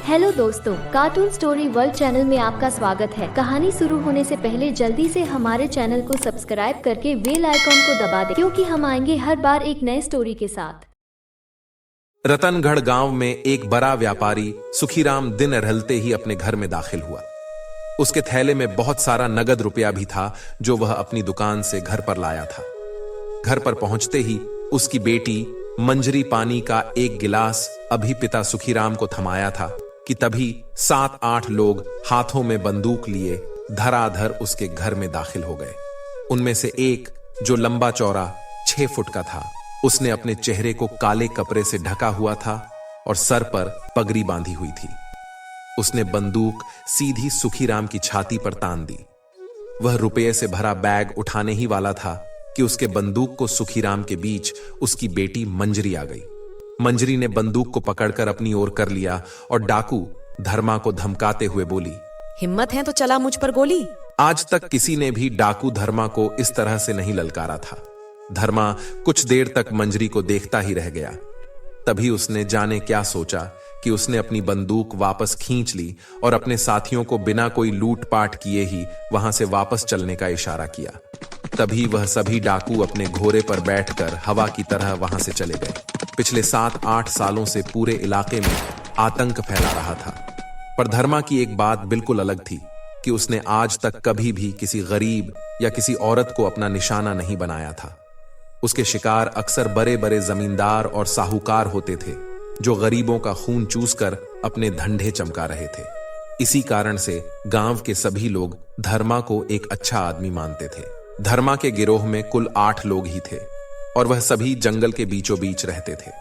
Hello दोस्तों, cartoon story world channel में आपका स्वागत है। कहानी शुरू होने से पहले जल्दी से हमारे चैनल को सब्सक्राइब करके बेल आइकॉन को दबा दें, क्योंकि हम आएंगे हर बार एक नए स्टोरी के साथ। रतनगढ़ गांव में एक बड़ा व्यापारी सुखीराम दिन ढलते ही अपने घर में दाखिल हुआ। उसके थैले में बहुत सारा नगद रुपया भी था जो वह अपनी दुकान से घर पर लाया था। घर पर पहुंचते ही उसकी बेटी मंजरी पानी का एक गिलास अभी पिता सुखीराम को थमाया था कि तभी 7-8 लोग हाथों में बंदूक लिए धराधर उसके घर में दाखिल हो गए। उनमें से एक, जो लंबा चौड़ा 6 फुट का था, उसने अपने चेहरे को काले कपड़े से ढका हुआ था और सर पर पगड़ी बांधी हुई थी। उसने बंदूक सीधी सुखीराम की छाती पर तान दी। वह रुपये से भरा बैग उठाने ही वाला था कि उसके बंदूक को सुखीराम के बीच उसकी बेटी मंजरी आ गई। मंजरी ने बंदूक को पकड़कर अपनी ओर कर लिया और डाकू धर्मा को धमकाते हुए बोली, हिम्मत है तो चला मुझ पर गोली। आज तक किसी ने भी डाकू धर्मा को इस तरह से नहीं ललकारा था। धर्मा कुछ देर तक मंजरी को देखता ही रह गया। तभी उसने जाने क्या सोचा कि उसने अपनी बंदूक वापस खींच ली और अपने साथियों को बिना कोई लूटपाट किए ही वहां से वापस चलने का इशारा किया। तभी वह सभी डाकू अपने घोड़े पर बैठकर हवा की तरह वहां से चले गए। पिछले 7-8 सालों से पूरे इलाके में आतंक फैला रहा था, पर धर्मा की एक बात बिल्कुल अलग थी कि उसने आज तक कभी भी किसी गरीब या किसी औरत को अपना निशाना नहीं बनाया था। उसके शिकार अक्सर बड़े बड़े जमींदार और साहूकार होते थे जो गरीबों का खून चूसकर अपने धंधे चमका रहे थे। इसी कारण से गांव के सभी लोग धर्मा को एक अच्छा आदमी मानते थे। धर्मा के गिरोह में कुल 8 लोग ही थे और वह सभी जंगल के बीचों बीच रहते थे।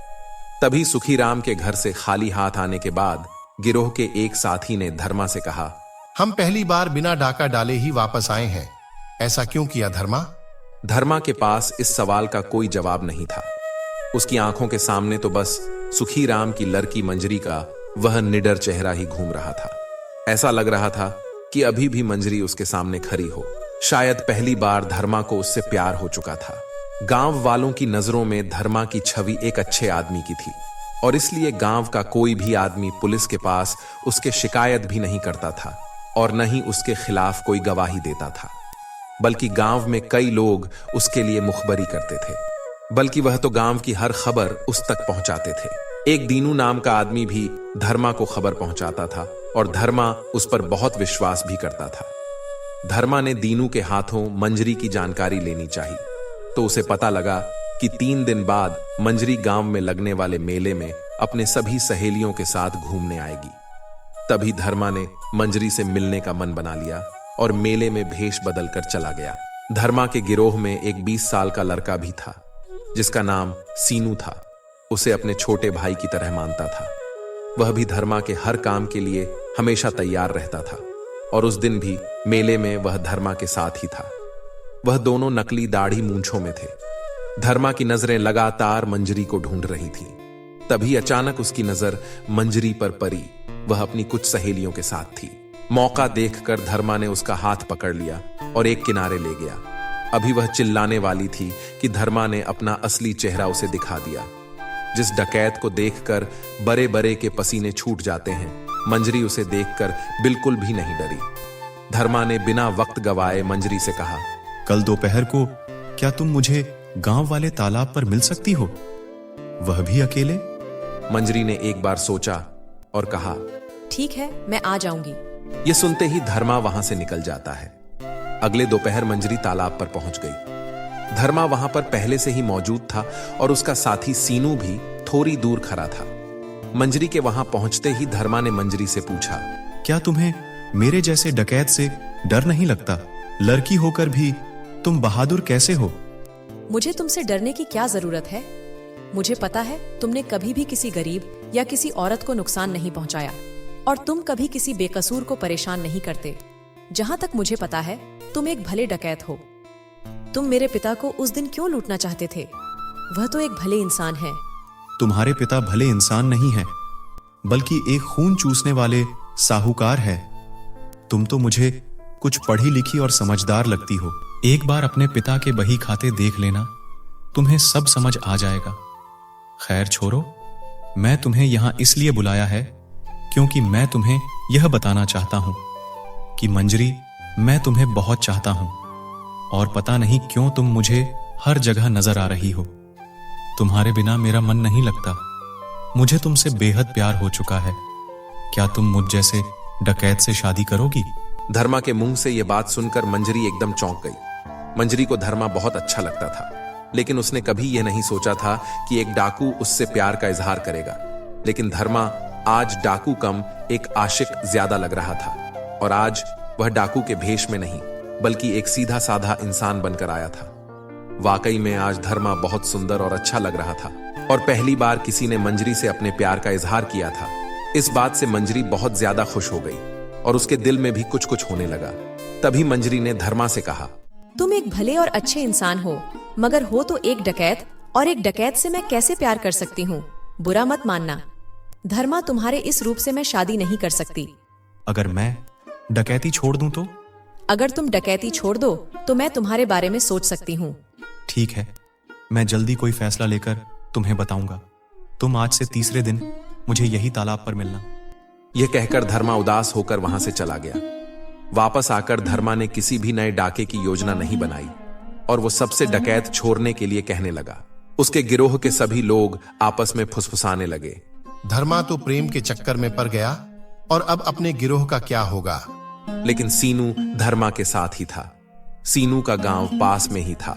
तभी सुखीराम के घर से खाली हाथ आने के बाद गिरोह के एक साथी ने धर्मा से कहा, हम पहली बार बिना डाका डाले ही वापस आए हैं, ऐसा क्यों किया धर्मा? धर्मा के पास इस सवाल का कोई जवाब नहीं था। उसकी आंखों के सामने तो बस सुखीराम की लड़की मंजरी का वह निडर चेहरा ही घूम रहा था। ऐसा लग रहा था कि अभी भी मंजरी उसके सामने खड़ी हो। शायद पहली बार धर्मा को उससे प्यार हो चुका था। गांव वालों की नजरों में धर्मा की छवि एक अच्छे आदमी की थी और इसलिए गांव का कोई भी आदमी पुलिस के पास उसके शिकायत भी नहीं करता था और न ही उसके खिलाफ कोई गवाही देता था, बल्कि गांव में कई लोग उसके लिए मुखबरी करते थे। बल्कि वह तो गांव की हर खबर उस तक पहुंचाते थे। एक दीनू नाम का आदमी भी धर्मा को खबर पहुंचाता था और धर्मा उस पर बहुत विश्वास भी करता था। धर्मा ने दीनू के हाथों मंजरी की जानकारी लेनी चाहिए, तो उसे पता लगा कि 3 दिन बाद मंजरी गांव में लगने वाले मेले में अपने सभी सहेलियों के साथ घूमने आएगी। तभी धर्मा ने मंजरी से मिलने का मन बना लिया और मेले में भेष बदलकर चला गया। धर्मा के गिरोह में एक 20 साल का लड़का भी था जिसका नाम सीनू था। उसे अपने छोटे भाई की तरह मानता था। वह भी धर्मा के हर काम के लिए हमेशा तैयार रहता था और उस दिन भी मेले में वह धर्मा के साथ ही था। वह दोनों नकली दाढ़ी मूंछों में थे। धर्मा की नजरें लगातार मंजरी को ढूंढ रही थी। तभी अचानक उसकी नजर मंजरी पर पड़ी। वह अपनी कुछ सहेलियों के साथ थी। मौका देखकर धर्मा ने उसका हाथ पकड़ लिया और एक किनारे ले गया। अभी वह चिल्लाने वाली थी कि धर्मा ने अपना असली चेहरा उसे दिखा दिया। जिस डकैत को देखकर बड़े बड़े के पसीने छूट जाते हैं, मंजरी उसे देखकर बिल्कुल भी नहीं डरी। धर्मा ने बिना वक्त गवाए मंजरी से कहा, कल दोपहर को क्या तुम मुझे गांव वाले तालाब पर मिल सकती हो, वह भी अकेले? मंजरी ने एक बार सोचा और कहा, ठीक है, मैं आ जाऊंगी। यह सुनते ही धर्मा वहां से निकल जाता है। अगले दोपहर मंजरी तालाब पर पहुंच गई। धर्मा वहां पर पहले से ही मौजूद था और उसका साथी सीनू भी थोड़ी दूर खड़ा था। मंजरी के वहां पहुंचते ही धर्मा ने मंजरी से पूछा, क्या तुम्हें मेरे जैसे डकैत से डर नहीं लगता? लड़की होकर भी तुम बहादुर कैसे हो? मुझे तुमसे डरने की क्या जरूरत है? मुझे पता है तुमने कभी भी किसी गरीब या किसी औरत को नुकसान नहीं पहुंचाया और तुम कभी किसी बेकसूर को परेशान नहीं करते। जहां तक मुझे पता है तुम एक भले डकैत हो। तुम मेरे पिता को उस दिन क्यों लूटना चाहते थे? वह तो एक भले इंसान है। तुम्हारे पिता भले इंसान नहीं है, बल्कि एक खून चूसने वाले साहूकार है। तुम तो मुझे कुछ पढ़ी लिखी और समझदार लगती हो। एक बार अपने पिता के बही खाते देख लेना, तुम्हें सब समझ आ जाएगा। खैर छोड़ो, मैं तुम्हें यहां इसलिए बुलाया है क्योंकि मैं तुम्हें यह बताना चाहता हूं कि मंजरी, मैं तुम्हें बहुत चाहता हूं और पता नहीं क्यों तुम मुझे हर जगह नजर आ रही हो। तुम्हारे बिना मेरा मन नहीं लगता। मुझे तुमसे बेहद प्यार हो चुका है। क्या तुम मुझ जैसे डकैत से शादी करोगी? धर्मा के मुंह से यह बात सुनकर मंजरी एकदम चौंक गई। मंजरी को धर्मा बहुत अच्छा लगता था, लेकिन उसने कभी यह नहीं सोचा था कि एक डाकू उससे प्यार का इजहार करेगा। लेकिन धर्मा आज डाकू कम एक आशिक ज्यादा लग रहा था, और आज वह डाकू के भेष में नहीं बल्कि एक सीधा साधा इंसान बनकर आया था। वाकई में आज धर्मा बहुत सुंदर और अच्छा लग रहा था, और पहली बार किसी ने मंजरी से अपने प्यार का इजहार किया था। इस बात से मंजरी बहुत ज्यादा खुश हो गई और उसके दिल में भी कुछ कुछ होने लगा। तभी मंजरी ने धर्मा से कहा, तुम एक भले और अच्छे इंसान हो, मगर हो तो एक डकैत, और एक डकैत से मैं कैसे प्यार कर सकती हूँ? बुरा मत मानना धर्मा, तुम्हारे इस रूप से मैं शादी नहीं कर सकती। अगर मैं डकैती छोड़ दूं तो? अगर तुम डकैती छोड़ दो तो मैं तुम्हारे बारे में सोच सकती हूँ। ठीक है, मैं जल्दी कोई फैसला लेकर तुम्हें बताऊंगा। तुम आज से तीसरे दिन मुझे यही तालाब पर मिलना। यह कहकर धर्मा उदास होकर वहां से चला गया। वापस आकर धर्मा ने किसी भी नए डाके की योजना नहीं बनाई और वो सबसे डकैत छोड़ने के लिए कहने लगा। उसके गिरोह के सभी लोग आपस में फुसफुसाने लगे। धर्मा तो प्रेम के चक्कर में पड़ गया और अब अपने गिरोह का क्या होगा? लेकिन सीनू धर्मा के साथ ही था। सीनू का गांव पास में ही था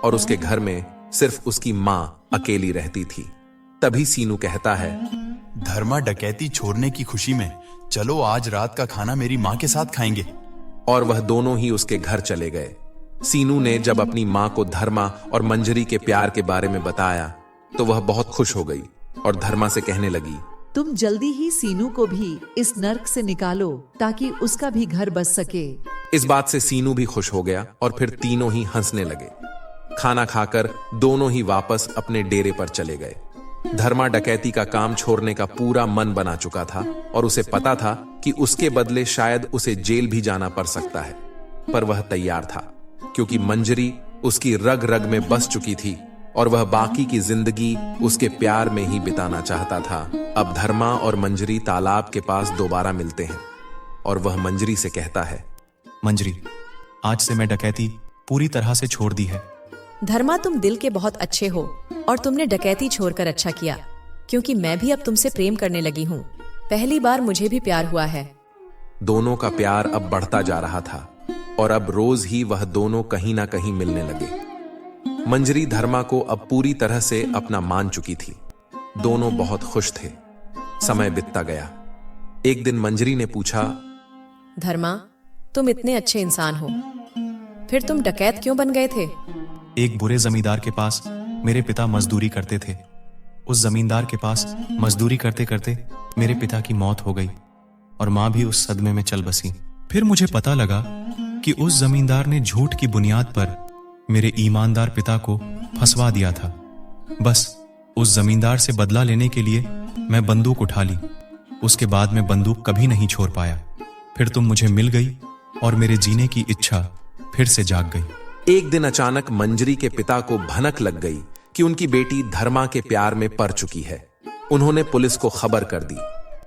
और उसके घर में सिर्फ उसकी मां अकेली रहती थी। तभी सीनू कहता है, धर्मा डकैती छोड़ने की खुशी में चलो आज रात का खाना मेरी माँ के साथ खाएंगे। और वह दोनों ही उसके घर चले गए। सीनू ने जब अपनी मां को धर्मा और मंजरी के प्यार के बारे में बताया तो वह बहुत खुश हो गई और धर्मा से कहने लगी, तुम जल्दी ही सीनू को भी इस नर्क से निकालो ताकि उसका भी घर बस सके। इस बात से सीनू भी खुश हो गया और फिर तीनों ही हंसने लगे। खाना खाकर दोनों ही वापस अपने डेरे पर चले गए। धर्मा डकैती का काम छोड़ने का पूरा मन बना चुका था और उसे पता था कि उसके बदले शायद उसे जेल भी जाना पड़ सकता है, पर वह तैयार था क्योंकि मंजरी उसकी रग रग में बस चुकी थी और वह बाकी की जिंदगी उसके प्यार में ही बिताना चाहता था। अब धर्मा और मंजरी तालाब के पास दोबारा मिलते हैं और वह मंजरी से कहता है, मंजरी, आज से मैं डकैती पूरी तरह से छोड़ दी है। धर्मा, तुम दिल के बहुत अच्छे हो और तुमने डकैती छोड़कर अच्छा किया, क्योंकि मैं भी अब तुमसे प्रेम करने लगी हूँ। पहली बार मुझे भी प्यार हुआ है। दोनों का प्यार अब बढ़ता जा रहा था और अब रोज ही वह दोनों कहीं ना कहीं मिलने लगे। मंजरी धर्मा को अब पूरी तरह से अपना मान चुकी थी। दोनों बहुत खुश थे। समय बीतता गया। एक दिन मंजरी ने पूछा, धर्मा, तुम इतने अच्छे इंसान हो, फिर तुम डकैत क्यों बन गए थे? एक बुरे जमींदार के पास मेरे पिता मजदूरी करते थे। उस जमींदार के पास मजदूरी करते करते मेरे पिता की मौत हो गई और मां भी उस सदमे में चल बसी। फिर मुझे पता लगा कि उस जमींदार ने झूठ की बुनियाद पर मेरे ईमानदार पिता को फंसवा दिया था। बस उस जमींदार से बदला लेने के लिए मैं बंदूक उठा ली। उसके बाद मैं बंदूक कभी नहीं छोड़ पाया। फिर तुम मुझे मिल गई और मेरे जीने की इच्छा फिर से जाग गई। एक दिन अचानक मंजरी के पिता को भनक लग गई कि उनकी बेटी धर्मा के प्यार में पड़ चुकी है। उन्होंने पुलिस को खबर कर दी।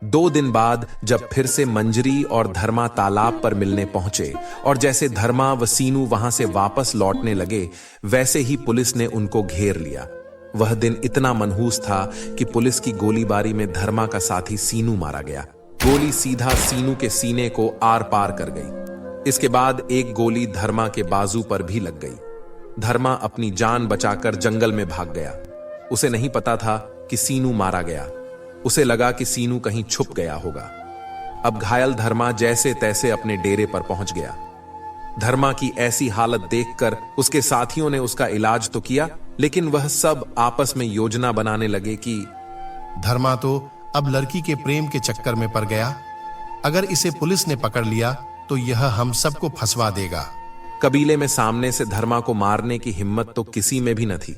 2 दिन बाद जब फिर से मंजरी और धर्मा तालाब पर मिलने पहुंचे और जैसे धर्मा व सीनू वहां से वापस लौटने लगे, वैसे ही पुलिस ने उनको घेर लिया। वह दिन इतना मनहूस था कि पुलिस की गोलीबारी में धर्मा का साथी सीनू मारा गया। गोली सीधा सीनू के सीने को आर पार कर गई। इसके बाद एक गोली धर्मा के बाजू पर भी लग गई। धर्मा अपनी जान बचाकर जंगल में भाग गया। उसे नहीं पता था कि सीनू मारा गया। उसे लगा कि सीनू कहीं छुप गया होगा। अब घायल धर्मा जैसे तैसे अपने डेरे पर पहुंच गया। धर्मा की ऐसी हालत देखकर उसके साथियों ने उसका इलाज तो किया, लेकिन वह सब आपस में योजना बनाने लगे कि धर्मा तो अब लड़की के प्रेम के चक्कर में पड़ गया। अगर इसे पुलिस ने पकड़ लिया तो यह हम सबको फंसवा देगा। कबीले में सामने से धर्मा को मारने की हिम्मत तो किसी में भी न थी।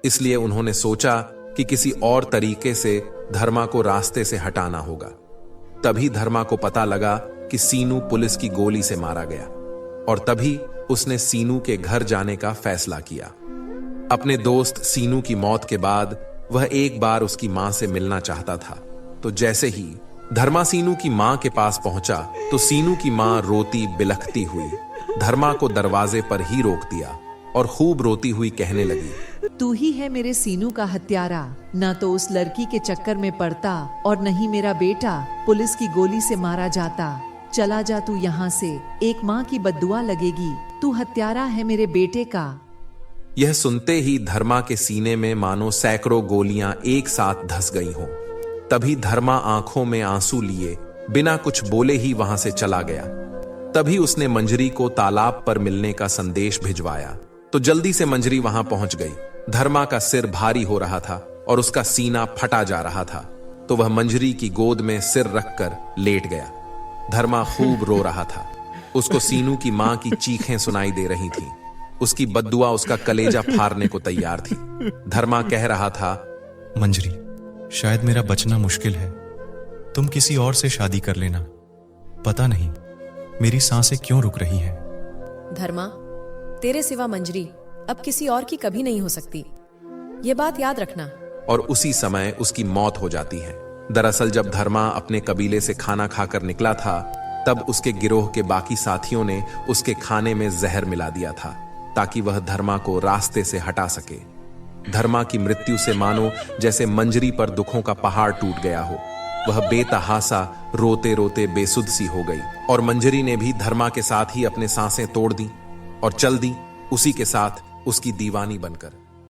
इसलिए उन्होंने सोचा कि किसी और तरीके से धर्मा को रास्ते से हटाना होगा। तभी धर्मा को पता लगा कि सीनू पुलिस की गोली से मारा गया और तभी उसने सीनू के घर जाने का फैसला किया। अपने दोस्त सीनू की मौत के बाद वह एक बार उसकी मां से मिलना चाहता था, तो जैसे ही धर्मा सीनू की मां के पास पहुंचा तो सीनू की मां रोती बिलखती हुई धर्मा को दरवाजे पर ही रोक दिया और खूब रोती हुई कहने लगी, तू ही है मेरे सीनू का हत्यारा। ना तो उस लड़की के चक्कर में पड़ता और नहीं मेरा बेटा पुलिस की गोली से मारा जाता। चला जा तू यहाँ से, एक माँ की बद्दुआ लगेगी। तू हत्यारा है मेरे बेटे का। यह सुनते ही धर्मा के सीने में मानो सैकड़ों गोलियां एक साथ धस गई हों। तभी धर्मा आंखों में आंसू लिए बिना कुछ बोले ही वहां से चला गया। तभी उसने मंजरी को तालाब पर मिलने का संदेश भिजवाया तो जल्दी से मंजरी वहां पहुंच गई। धर्मा का सिर भारी हो रहा था और उसका सीना फटा जा रहा था, तो वह मंजरी की गोद में सिर रखकर लेट गया। धर्मा खूब रो रहा था। उसको सीनू की मां की चीखें सुनाई दे रही थीं। उसकी बद्दुआ उसका कलेजा फाड़ने को तैयार थी। धर्मा कह रहा था, मंजरी, शायद मेरा बचना मुश्किल है। तुम किसी और से शादी कर लेना। पता नहीं मेरी सांसें क्यों रुक रही हैं। धर्मा, तेरे सिवा मंजरी अब किसी और की कभी नहीं हो सकती, ये बात याद रखना। और उसी समय उसकी मौत हो जाती है। दरअसल जब धर्मा अपने कबीले से खाना खाकर निकला था, तब उसके गिरोह के बाकी साथियों ने उसके खाने में जहर मिला दिया था ताकि वह धर्मा को रास्ते से हटा सके। धर्मा की मृत्यु से मानो जैसे मंजरी पर दुखों का पहाड़ टूट गया हो। वह बेतहासा रोते रोते बेसुध सी हो गई और मंजरी ने भी धर्मा के साथ ही अपने सांसें तोड़ दी और चल दी, उसी के साथ उसकी दीवानी बनकर।